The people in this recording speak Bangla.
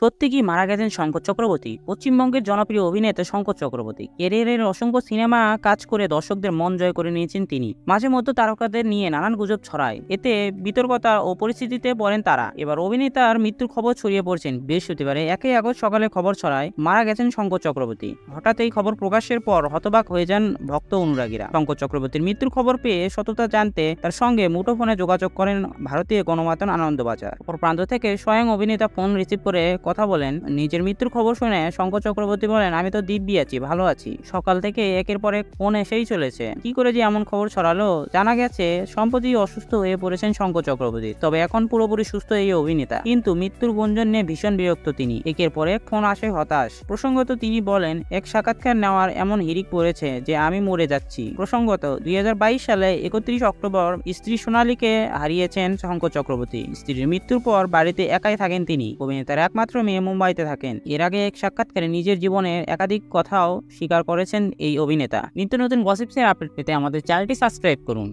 সত্যি কি মারা গেছেন শঙ্কর চক্রবর্তী? পশ্চিমবঙ্গের জনপ্রিয় অভিনেতা শঙ্কর চক্রবর্তী ক্যারিয়ারের অসংখ্য সিনেমা কাজ করে দর্শকদের মন জয় করে নিয়েছেন তিনি। মাঝে মধ্যে তারকাদের নিয়ে নানান গুজব ছড়ায়, এতে বিতর্কতা ও পরিস্থিতিতে পড়েন তারা। এবার অভিনেতার মৃত্যুর খবর ছড়িয়ে পড়ছেন। বৃহস্পতিবারে 1 আগস্ট সকালে খবর ছড়ায় মারা গেছেন শঙ্কর চক্রবর্তী। হঠাৎ এই খবর প্রকাশের পর হতবাক হয়ে যান ভক্ত অনুরাগীরা। শঙ্কর চক্রবর্তীর মৃত্যুর খবর পেয়ে সততা জানতে তার সঙ্গে মুঠোফোনে যোগাযোগ করেন ভারতীয় গণমাধ্যম আনন্দবাজার। অপর প্রান্ত থেকে স্বয়ং অভিনেতা ফোন রিসিভ করে কথা বলেন। নিজের মৃত্যুর খবর শুনে শঙ্কর চক্রবর্তী বলেন, আমি তো দিব্যি আছি, ভালো আছি। সকাল থেকে একের পর এক ফোন এসেই চলেছে। কি করে যে এমন খবর ছড়ালো? জানা গেছে সম্প্রতি অসুস্থ হয়ে পড়েছেন শঙ্কর চক্রবর্তী, তবে এখন পুরোপুরি সুস্থ এই অভিনেতা। কিন্তু মৃত্যুর গুঞ্জন নিয়ে ভীষণ বিরক্ত তিনি। একের পর এক ফোন আসে, হতাশ। প্রসঙ্গত তিনি বলেন, এক সাক্ষাৎকার নেওয়ার এমন হিড়িক পড়েছে যে আমি মরে যাচ্ছি। প্রসঙ্গত 2022 সালে 31 অক্টোবর স্ত্রী সোনালীকে হারিয়েছেন শঙ্কর চক্রবর্তী। স্ত্রীর মৃত্যুর পর বাড়িতে একাই থাকেন তিনি। অভিনেতার একমাত্র মেয়ে মুম্বাইতে থাকেন। এর আগে এক সাক্ষাৎকারে নিজের জীবনের একাধিক কথাও স্বীকার করেছেন এই অভিনেতা। নিত্য নতুন গসিপসের আপডেট পেতে আমাদের চ্যানেলটি সাবস্ক্রাইব করুন।